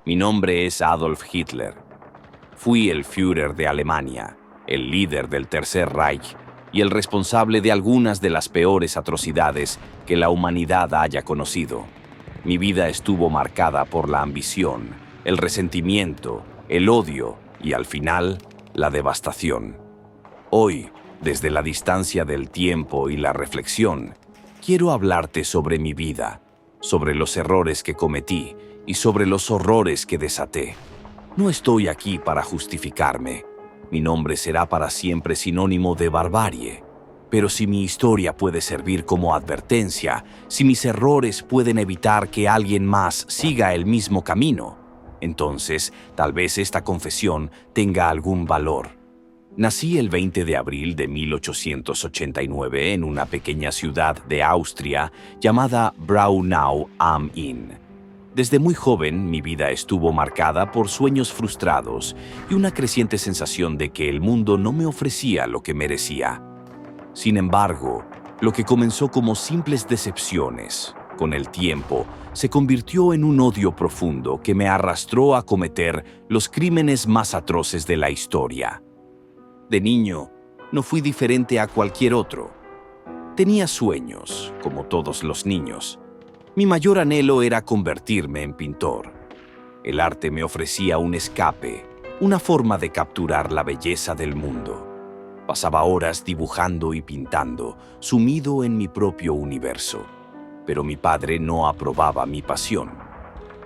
Mi nombre es Adolf Hitler. Fui el Führer de Alemania, el líder del Tercer Reich y el responsable de algunas de las peores atrocidades que la humanidad haya conocido. Mi vida estuvo marcada por la ambición, el resentimiento, el odio y, al final, la devastación. Hoy, desde la distancia del tiempo y la reflexión, quiero hablarte sobre mi vida, sobre los errores que cometí y sobre los horrores que desaté. No estoy aquí para justificarme. Mi nombre será para siempre sinónimo de barbarie. Pero si mi historia puede servir como advertencia, si mis errores pueden evitar que alguien más siga el mismo camino, entonces tal vez esta confesión tenga algún valor. Nací el 20 de abril de 1889 en una pequeña ciudad de Austria llamada Braunau am Inn. Desde muy joven, mi vida estuvo marcada por sueños frustrados y una creciente sensación de que el mundo no me ofrecía lo que merecía. Sin embargo, lo que comenzó como simples decepciones, con el tiempo, se convirtió en un odio profundo que me arrastró a cometer los crímenes más atroces de la historia. De niño, no fui diferente a cualquier otro. Tenía sueños, como todos los niños. Mi mayor anhelo era convertirme en pintor. El arte me ofrecía un escape, una forma de capturar la belleza del mundo. Pasaba horas dibujando y pintando, sumido en mi propio universo. Pero mi padre no aprobaba mi pasión.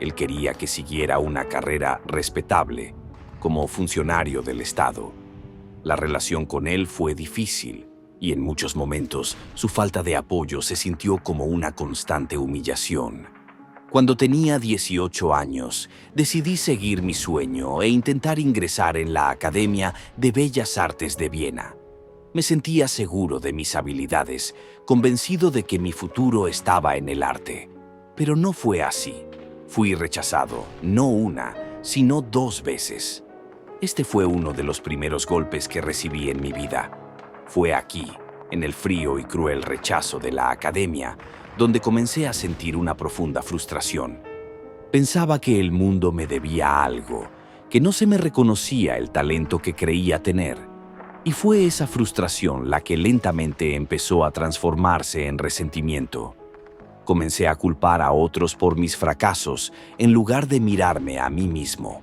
Él quería que siguiera una carrera respetable, como funcionario del Estado. La relación con él fue difícil, y en muchos momentos su falta de apoyo se sintió como una constante humillación. Cuando tenía 18 años, decidí seguir mi sueño e intentar ingresar en la Academia de Bellas Artes de Viena. Me sentía seguro de mis habilidades, convencido de que mi futuro estaba en el arte. Pero no fue así. Fui rechazado, no una, sino 2 veces. Este fue uno de los primeros golpes que recibí en mi vida. Fue aquí, en el frío y cruel rechazo de la Academia, donde comencé a sentir una profunda frustración. Pensaba que el mundo me debía algo, que no se me reconocía el talento que creía tener. Y fue esa frustración la que lentamente empezó a transformarse en resentimiento. Comencé a culpar a otros por mis fracasos en lugar de mirarme a mí mismo.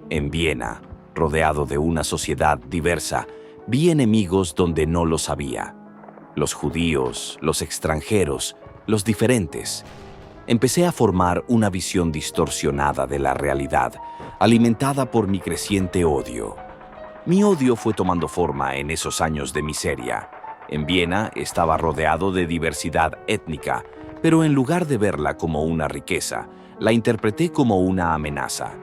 En Viena, rodeado de una sociedad diversa, vi enemigos donde no los había. Los judíos, los extranjeros, los diferentes. Empecé a formar una visión distorsionada de la realidad, alimentada por mi creciente odio. Mi odio fue tomando forma en esos años de miseria. En Viena estaba rodeado de diversidad étnica, pero en lugar de verla como una riqueza, la interpreté como una amenaza.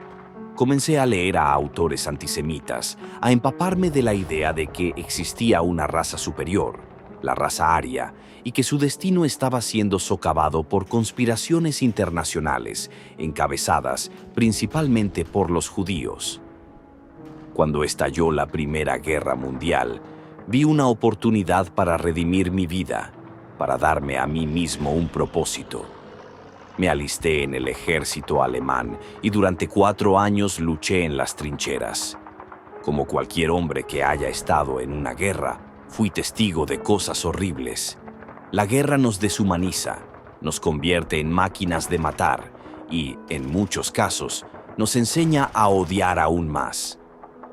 Comencé a leer a autores antisemitas, a empaparme de la idea de que existía una raza superior, la raza aria, y que su destino estaba siendo socavado por conspiraciones internacionales, encabezadas principalmente por los judíos. Cuando estalló la Primera Guerra Mundial, vi una oportunidad para redimir mi vida, para darme a mí mismo un propósito. Me alisté en el ejército alemán y durante 4 años luché en las trincheras. Como cualquier hombre que haya estado en una guerra, fui testigo de cosas horribles. La guerra nos deshumaniza, nos convierte en máquinas de matar y, en muchos casos, nos enseña a odiar aún más.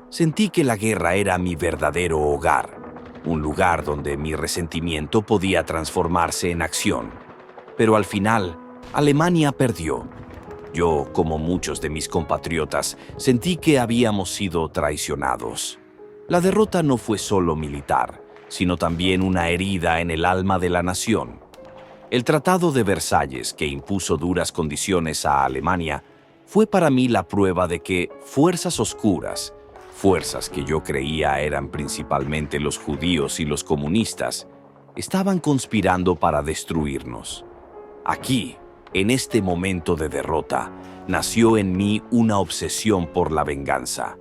Sentí que la guerra era mi verdadero hogar, un lugar donde mi resentimiento podía transformarse en acción. Pero al final, Alemania perdió. Yo, como muchos de mis compatriotas, sentí que habíamos sido traicionados. La derrota no fue solo militar, sino también una herida en el alma de la nación. El Tratado de Versalles, que impuso duras condiciones a Alemania, fue para mí la prueba de que fuerzas oscuras, fuerzas que yo creía eran principalmente los judíos y los comunistas, estaban conspirando para destruirnos. Aquí, en este momento de derrota, nació en mí una obsesión por la venganza.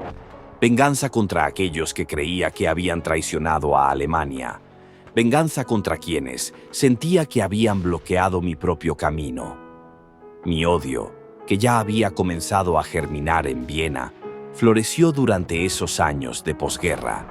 Venganza contra aquellos que creía que habían traicionado a Alemania. Venganza contra quienes sentía que habían bloqueado mi propio camino. Mi odio, que ya había comenzado a germinar en Viena, floreció durante esos años de posguerra.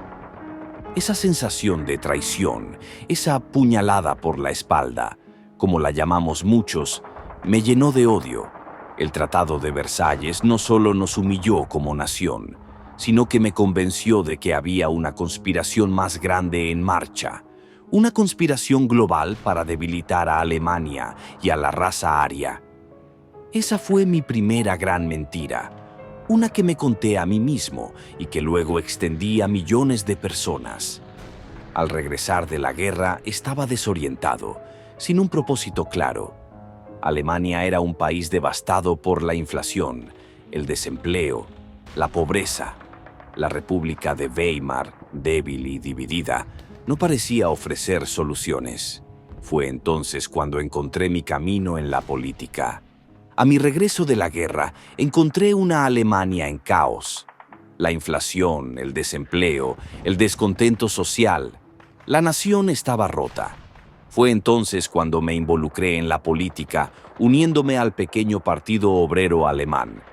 Esa sensación de traición, esa puñalada por la espalda, como la llamamos muchos, me llenó de odio. El Tratado de Versalles no solo nos humilló como nación, sino que me convenció de que había una conspiración más grande en marcha, una conspiración global para debilitar a Alemania y a la raza aria. Esa fue mi primera gran mentira, una que me conté a mí mismo y que luego extendí a millones de personas. Al regresar de la guerra estaba desorientado, sin un propósito claro. Alemania era un país devastado por la inflación, el desempleo, la pobreza. La República de Weimar, débil y dividida, no parecía ofrecer soluciones. Fue entonces cuando encontré mi camino en la política. A mi regreso de la guerra, encontré una Alemania en caos. La inflación, el desempleo, el descontento social. La nación estaba rota. Fue entonces cuando me involucré en la política, uniéndome al pequeño Partido Obrero Alemán.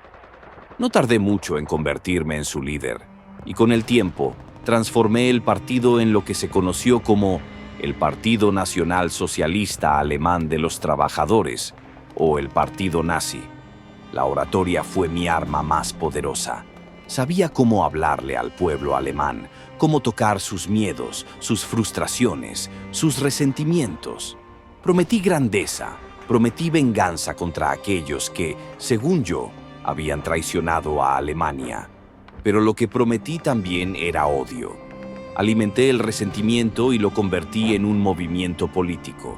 No tardé mucho en convertirme en su líder, y con el tiempo transformé el partido en lo que se conoció como el Partido Nacional Socialista Alemán de los Trabajadores, o el Partido Nazi. La oratoria fue mi arma más poderosa. Sabía cómo hablarle al pueblo alemán, cómo tocar sus miedos, sus frustraciones, sus resentimientos. Prometí grandeza, prometí venganza contra aquellos que, según yo, habían traicionado a Alemania. Pero lo que prometí también era odio. Alimenté el resentimiento y lo convertí en un movimiento político.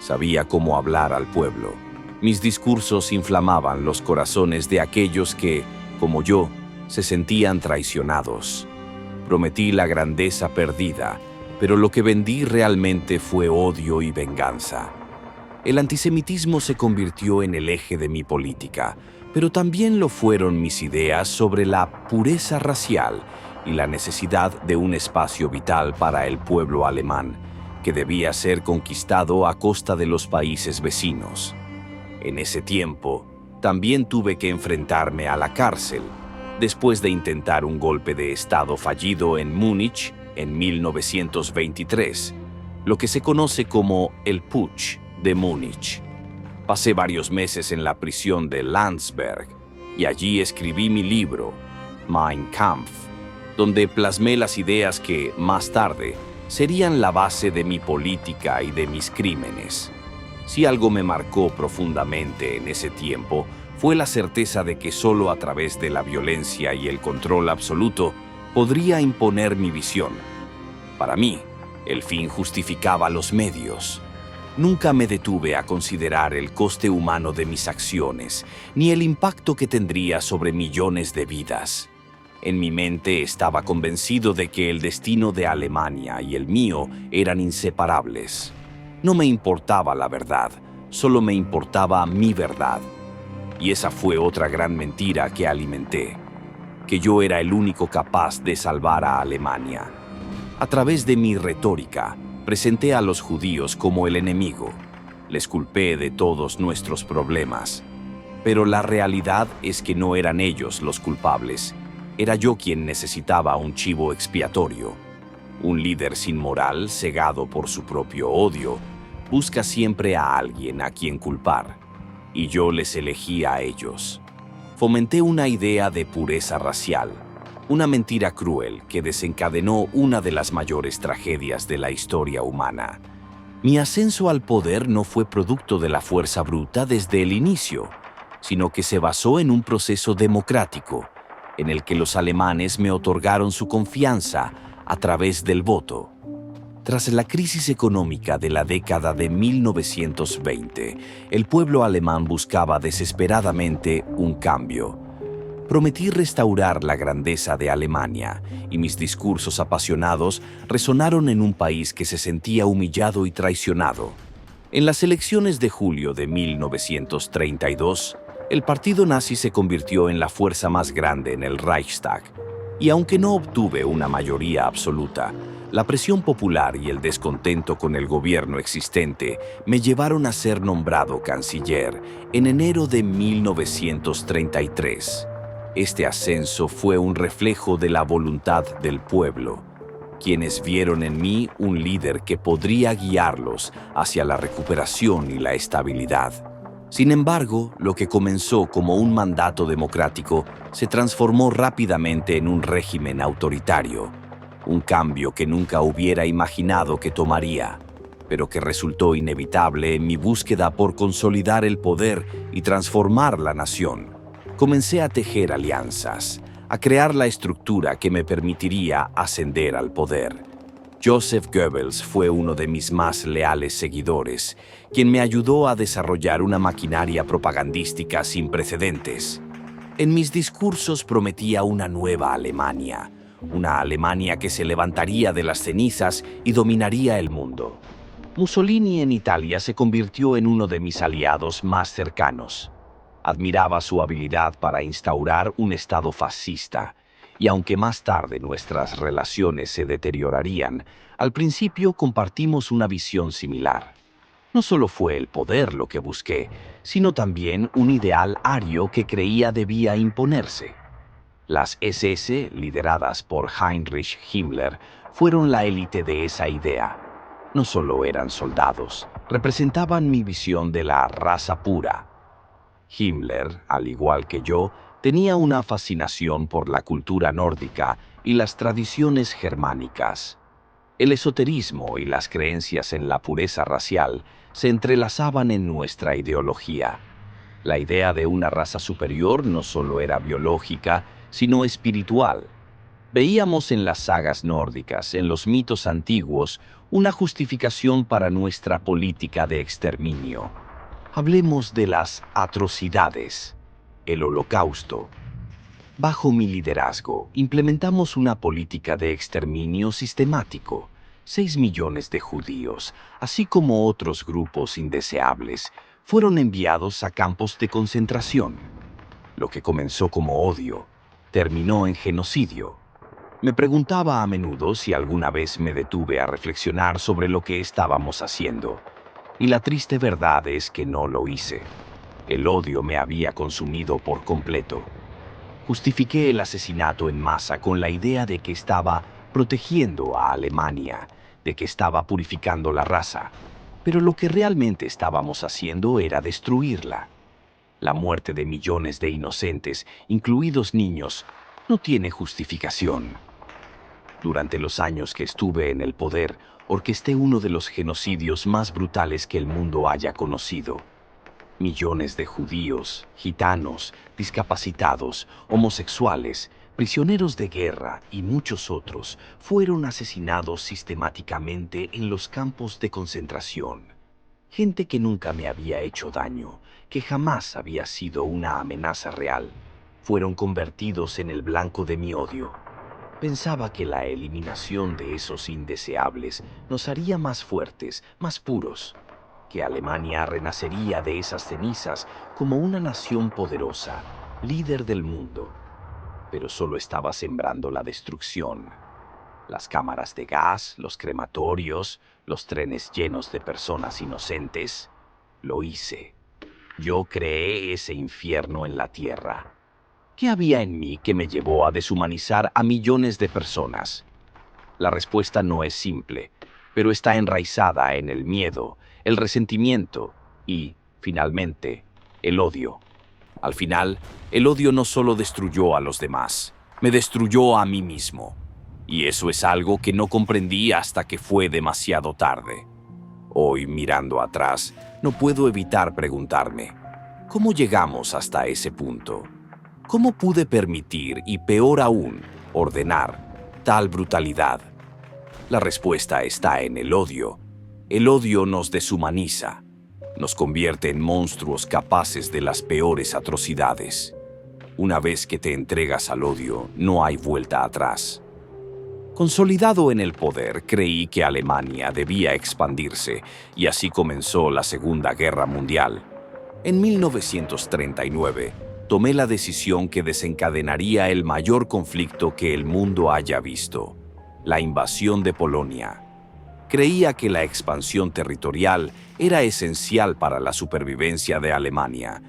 Sabía cómo hablar al pueblo. Mis discursos inflamaban los corazones de aquellos que, como yo, se sentían traicionados. Prometí la grandeza perdida, pero lo que vendí realmente fue odio y venganza. El antisemitismo se convirtió en el eje de mi política, pero también lo fueron mis ideas sobre la pureza racial y la necesidad de un espacio vital para el pueblo alemán, que debía ser conquistado a costa de los países vecinos. En ese tiempo, también tuve que enfrentarme a la cárcel, después de intentar un golpe de Estado fallido en Múnich en 1923, lo que se conoce como el Putsch de Múnich. Pasé varios meses en la prisión de Landsberg y allí escribí mi libro, Mein Kampf, donde plasmé las ideas que, más tarde, serían la base de mi política y de mis crímenes. Si algo me marcó profundamente en ese tiempo, fue la certeza de que solo a través de la violencia y el control absoluto podría imponer mi visión. Para mí, el fin justificaba los medios. Nunca me detuve a considerar el coste humano de mis acciones, ni el impacto que tendría sobre millones de vidas. En mi mente estaba convencido de que el destino de Alemania y el mío eran inseparables. No me importaba la verdad, solo me importaba mi verdad. Y esa fue otra gran mentira que alimenté, que yo era el único capaz de salvar a Alemania. A través de mi retórica, presenté a los judíos como el enemigo. Les culpé de todos nuestros problemas. Pero la realidad es que no eran ellos los culpables. Era yo quien necesitaba un chivo expiatorio. Un líder sin moral, cegado por su propio odio, busca siempre a alguien a quien culpar. Y yo les elegí a ellos. Fomenté una idea de pureza racial, una mentira cruel que desencadenó una de las mayores tragedias de la historia humana. Mi ascenso al poder no fue producto de la fuerza bruta desde el inicio, sino que se basó en un proceso democrático, en el que los alemanes me otorgaron su confianza a través del voto. Tras la crisis económica de la década de 1920, el pueblo alemán buscaba desesperadamente un cambio. Prometí restaurar la grandeza de Alemania, y mis discursos apasionados resonaron en un país que se sentía humillado y traicionado. En las elecciones de julio de 1932, el partido nazi se convirtió en la fuerza más grande en el Reichstag, y aunque no obtuve una mayoría absoluta, La presión popular y el descontento con el gobierno existente me llevaron a ser nombrado canciller en enero de 1933. Este ascenso fue un reflejo de la voluntad del pueblo, quienes vieron en mí un líder que podría guiarlos hacia la recuperación y la estabilidad. Sin embargo, lo que comenzó como un mandato democrático se transformó rápidamente en un régimen autoritario, un cambio que nunca hubiera imaginado que tomaría, pero que resultó inevitable en mi búsqueda por consolidar el poder y transformar la nación. Comencé a tejer alianzas, a crear la estructura que me permitiría ascender al poder. Joseph Goebbels fue uno de mis más leales seguidores, quien me ayudó a desarrollar una maquinaria propagandística sin precedentes. En mis discursos prometía una nueva Alemania, una Alemania que se levantaría de las cenizas y dominaría el mundo. Mussolini en Italia se convirtió en uno de mis aliados más cercanos. Admiraba su habilidad para instaurar un estado fascista, y aunque más tarde nuestras relaciones se deteriorarían, al principio compartimos una visión similar. No solo fue el poder lo que busqué, sino también un ideal ario que creía debía imponerse. Las SS, lideradas por Heinrich Himmler, fueron la élite de esa idea. No solo eran soldados, representaban mi visión de la raza pura. Himmler, al igual que yo, tenía una fascinación por la cultura nórdica y las tradiciones germánicas. El esoterismo y las creencias en la pureza racial se entrelazaban en nuestra ideología. La idea de una raza superior no solo era biológica, sino espiritual. Veíamos en las sagas nórdicas, en los mitos antiguos, una justificación para nuestra política de exterminio. Hablemos de las atrocidades, el Holocausto. Bajo mi liderazgo, implementamos una política de exterminio sistemático. 6 millones de judíos, así como otros grupos indeseables, fueron enviados a campos de concentración. Lo que comenzó como odio, terminó en genocidio. Me preguntaba a menudo si alguna vez me detuve a reflexionar sobre lo que estábamos haciendo. Y la triste verdad es que no lo hice. El odio me había consumido por completo. Justifiqué el asesinato en masa con la idea de que estaba protegiendo a Alemania, de que estaba purificando la raza. Pero lo que realmente estábamos haciendo era destruirla. La muerte de millones de inocentes, incluidos niños, no tiene justificación. Durante los años que estuve en el poder, orquesté uno de los genocidios más brutales que el mundo haya conocido. Millones de judíos, gitanos, discapacitados, homosexuales, prisioneros de guerra y muchos otros fueron asesinados sistemáticamente en los campos de concentración. Gente que nunca me había hecho daño, que jamás había sido una amenaza real, fueron convertidos en el blanco de mi odio. Pensaba que la eliminación de esos indeseables nos haría más fuertes, más puros, que Alemania renacería de esas cenizas como una nación poderosa, líder del mundo. Pero solo estaba sembrando la destrucción. Las cámaras de gas, los crematorios, los trenes llenos de personas inocentes. Lo hice. Yo creé ese infierno en la tierra. ¿Qué había en mí que me llevó a deshumanizar a millones de personas? La respuesta no es simple, pero está enraizada en el miedo, el resentimiento y, finalmente, el odio. Al final, el odio no solo destruyó a los demás, me destruyó a mí mismo. Y eso es algo que no comprendí hasta que fue demasiado tarde. Hoy, mirando atrás, no puedo evitar preguntarme, ¿cómo llegamos hasta ese punto? ¿Cómo pude permitir y, peor aún, ordenar tal brutalidad? La respuesta está en el odio. El odio nos deshumaniza, nos convierte en monstruos capaces de las peores atrocidades. Una vez que te entregas al odio, no hay vuelta atrás. Consolidado en el poder, creí que Alemania debía expandirse, y así comenzó la Segunda Guerra Mundial. En 1939, tomé la decisión que desencadenaría el mayor conflicto que el mundo haya visto. la invasión de Polonia. Creía que la expansión territorial era esencial para la supervivencia de Alemania.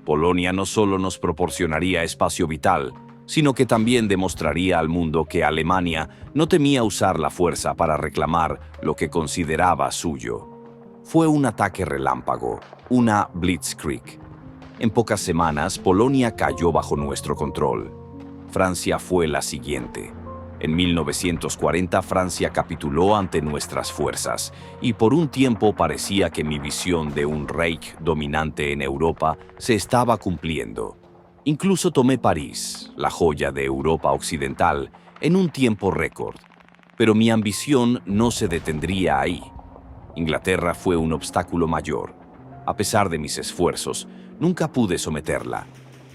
Polonia no solo nos proporcionaría espacio vital, sino que también demostraría al mundo que Alemania no temía usar la fuerza para reclamar lo que consideraba suyo. Fue un ataque relámpago, una blitzkrieg. En pocas semanas, Polonia cayó bajo nuestro control. Francia fue la siguiente. En 1940, Francia capituló ante nuestras fuerzas, y por un tiempo parecía que mi visión de un Reich dominante en Europa se estaba cumpliendo. Incluso tomé París, la joya de Europa Occidental, en un tiempo récord. Pero mi ambición no se detendría ahí. Inglaterra fue un obstáculo mayor. A pesar de mis esfuerzos, nunca pude someterla.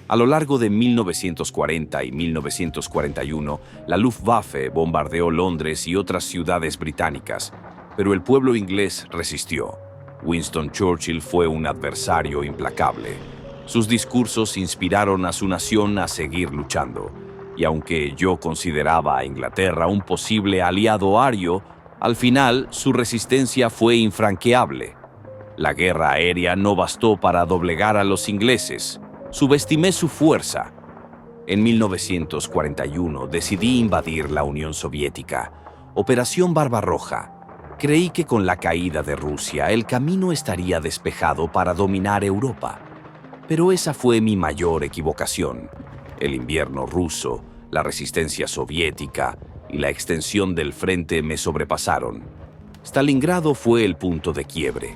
A lo largo de 1940 y 1941, la Luftwaffe bombardeó Londres y otras ciudades británicas, pero el pueblo inglés resistió. Winston Churchill fue un adversario implacable. Sus discursos inspiraron a su nación a seguir luchando, y aunque yo consideraba a Inglaterra un posible aliado ario, al final su resistencia fue infranqueable. La guerra aérea no bastó para doblegar a los ingleses. Subestimé su fuerza. En 1941 decidí invadir la Unión Soviética. Operación Barbarroja. Creí que con la caída de Rusia el camino estaría despejado para dominar Europa. Pero esa fue mi mayor equivocación. El invierno ruso, la resistencia soviética y la extensión del frente me sobrepasaron. Stalingrado fue el punto de quiebre.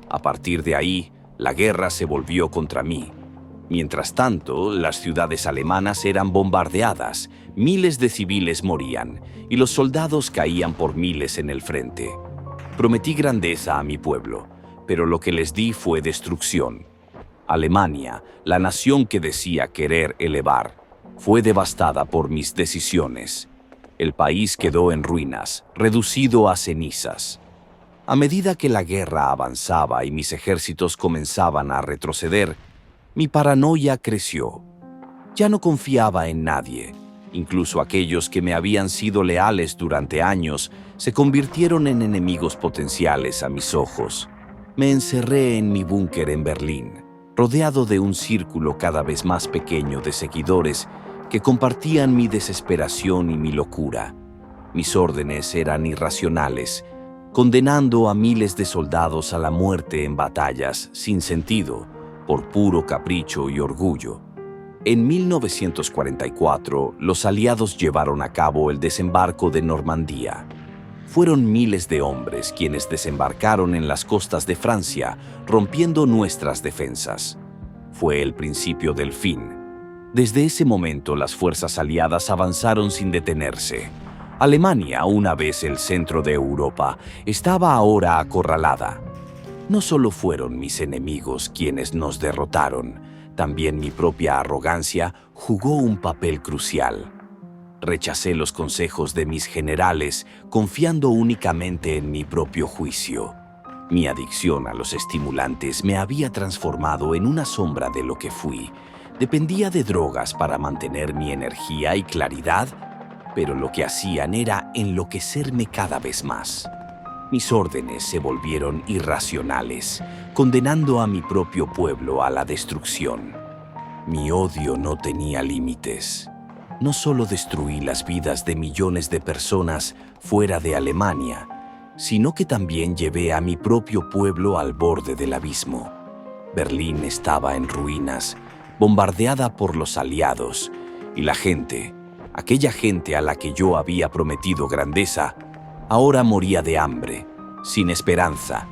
A partir de ahí, la guerra se volvió contra mí. Mientras tanto, las ciudades alemanas eran bombardeadas, miles de civiles morían y los soldados caían por miles en el frente. Prometí grandeza a mi pueblo, pero lo que les di fue destrucción. Alemania, la nación que decía querer elevar, fue devastada por mis decisiones. El país quedó en ruinas, reducido a cenizas. A medida que la guerra avanzaba y mis ejércitos comenzaban a retroceder, mi paranoia creció. Ya no confiaba en nadie. Incluso aquellos que me habían sido leales durante años se convirtieron en enemigos potenciales a mis ojos. Me encerré en mi búnker en Berlín, rodeado de un círculo cada vez más pequeño de seguidores que compartían mi desesperación y mi locura. Mis órdenes eran irracionales, condenando a miles de soldados a la muerte en batallas sin sentido, por puro capricho y orgullo. En 1944, los aliados llevaron a cabo el desembarco de Normandía. Fueron miles de hombres quienes desembarcaron en las costas de Francia, rompiendo nuestras defensas. Fue el principio del fin. Desde ese momento, las fuerzas aliadas avanzaron sin detenerse. Alemania, una vez el centro de Europa, estaba ahora acorralada. No solo fueron mis enemigos quienes nos derrotaron, también mi propia arrogancia jugó un papel crucial. Rechacé los consejos de mis generales, confiando únicamente en mi propio juicio. Mi adicción a los estimulantes me había transformado en una sombra de lo que fui. Dependía de drogas para mantener mi energía y claridad, pero lo que hacían era enloquecerme cada vez más. Mis órdenes se volvieron irracionales, condenando a mi propio pueblo a la destrucción. Mi odio no tenía límites. No solo destruí las vidas de millones de personas fuera de Alemania, sino que también llevé a mi propio pueblo al borde del abismo. Berlín estaba en ruinas, bombardeada por los aliados, y la gente, aquella gente a la que yo había prometido grandeza, ahora moría de hambre, sin esperanza.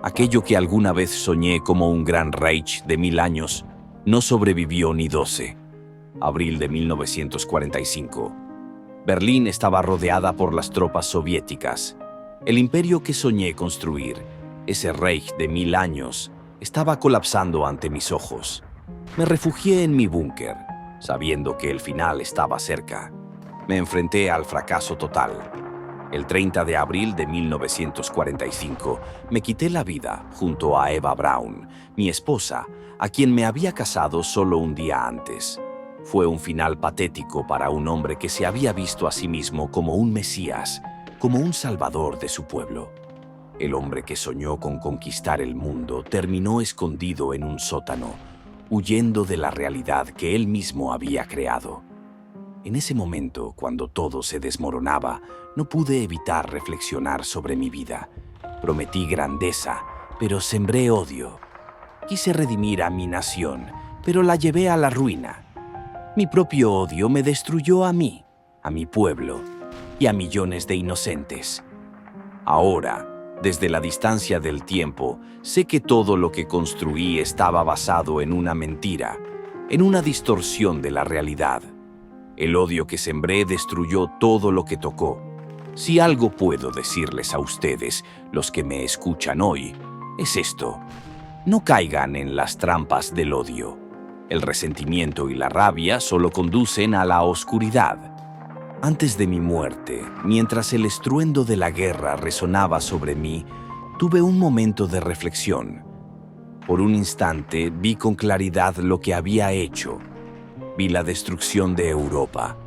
Aquello que alguna vez soñé como un gran Reich de 1000 años, no sobrevivió ni 12. Abril de 1945. Berlín estaba rodeada por las tropas soviéticas. El imperio que soñé construir, ese Reich de 1000 años, estaba colapsando ante mis ojos. Me refugié en mi búnker, sabiendo que el final estaba cerca. Me enfrenté al fracaso total. El 30 de abril de 1945, me quité la vida junto a Eva Braun, mi esposa, a quien me había casado solo un día antes. Fue un final patético para un hombre que se había visto a sí mismo como un Mesías, como un salvador de su pueblo. El hombre que soñó con conquistar el mundo terminó escondido en un sótano, huyendo de la realidad que él mismo había creado. En ese momento, cuando todo se desmoronaba, no pude evitar reflexionar sobre mi vida. Prometí grandeza, pero sembré odio. Quise redimir a mi nación, pero la llevé a la ruina. Mi propio odio me destruyó a mí, a mi pueblo y a millones de inocentes. Ahora, desde la distancia del tiempo, sé que todo lo que construí estaba basado en una mentira, en una distorsión de la realidad. El odio que sembré destruyó todo lo que tocó. Si algo puedo decirles a ustedes, los que me escuchan hoy, es esto: no caigan en las trampas del odio. El resentimiento y la rabia solo conducen a la oscuridad. Antes de mi muerte, mientras el estruendo de la guerra resonaba sobre mí, tuve un momento de reflexión. Por un instante vi con claridad lo que había hecho. Vi la destrucción de Europa,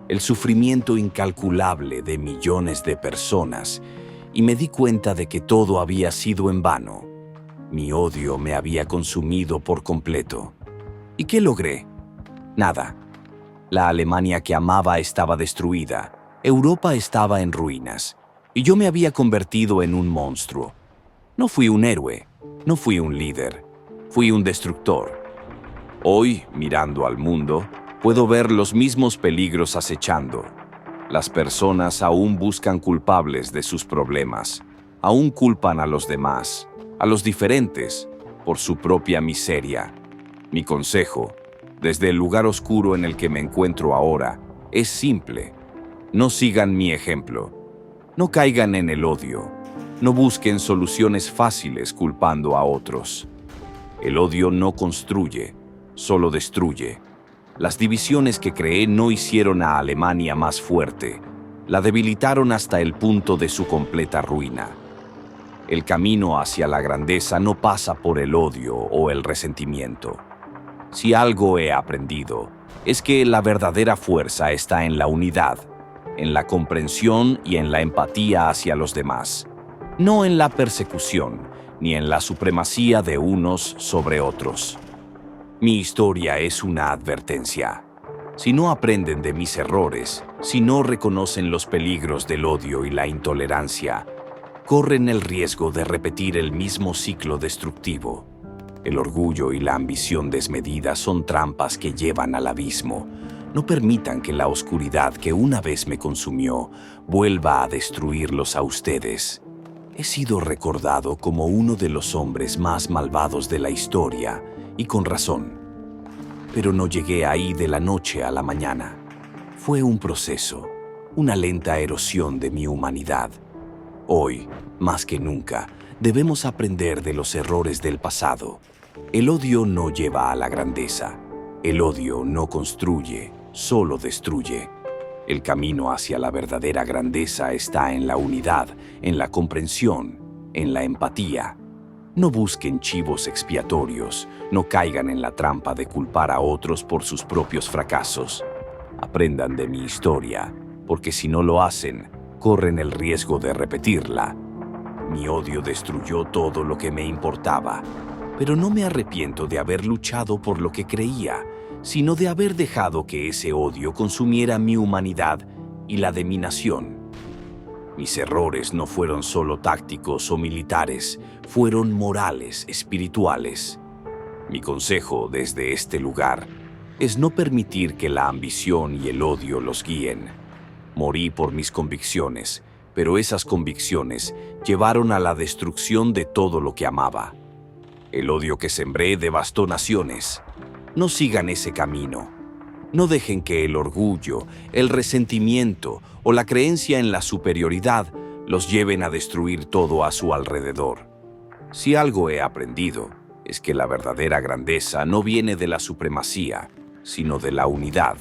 el sufrimiento incalculable de millones de personas, y me di cuenta de que todo había sido en vano. Mi odio me había consumido por completo. ¿Y qué logré? Nada. La Alemania que amaba estaba destruida, Europa estaba en ruinas, y yo me había convertido en un monstruo. No fui un héroe, no fui un líder, fui un destructor. Hoy, mirando al mundo, puedo ver los mismos peligros acechando. Las personas aún buscan culpables de sus problemas, aún culpan a los demás, a los diferentes, por su propia miseria. Mi consejo, desde el lugar oscuro en el que me encuentro ahora, es simple: no sigan mi ejemplo, no caigan en el odio, no busquen soluciones fáciles culpando a otros. El odio no construye, solo destruye. Las divisiones que creé no hicieron a Alemania más fuerte, la debilitaron hasta el punto de su completa ruina. El camino hacia la grandeza no pasa por el odio o el resentimiento. Si algo he aprendido, es que la verdadera fuerza está en la unidad, en la comprensión y en la empatía hacia los demás, no en la persecución ni en la supremacía de unos sobre otros. Mi historia es una advertencia. Si no aprenden de mis errores, si no reconocen los peligros del odio y la intolerancia, corren el riesgo de repetir el mismo ciclo destructivo. El orgullo y la ambición desmedida son trampas que llevan al abismo. No permitan que la oscuridad que una vez me consumió vuelva a destruirlos a ustedes. He sido recordado como uno de los hombres más malvados de la historia, y con razón. Pero no llegué ahí de la noche a la mañana. Fue un proceso, una lenta erosión de mi humanidad. Hoy, más que nunca, debemos aprender de los errores del pasado. El odio no lleva a la grandeza. El odio no construye, solo destruye. El camino hacia la verdadera grandeza está en la unidad, en la comprensión, en la empatía. No busquen chivos expiatorios, no caigan en la trampa de culpar a otros por sus propios fracasos. Aprendan de mi historia, porque si no lo hacen, corren el riesgo de repetirla. Mi odio destruyó todo lo que me importaba, pero no me arrepiento de haber luchado por lo que creía, sino de haber dejado que ese odio consumiera mi humanidad y la de mi nación. Mis errores no fueron solo tácticos o militares, fueron morales, espirituales. Mi consejo desde este lugar es no permitir que la ambición y el odio los guíen. Morí por mis convicciones, pero esas convicciones llevaron a la destrucción de todo lo que amaba. El odio que sembré devastó naciones. No sigan ese camino. No dejen que el orgullo, el resentimiento o la creencia en la superioridad los lleven a destruir todo a su alrededor. Si algo he aprendido, es que la verdadera grandeza no viene de la supremacía, sino de la unidad.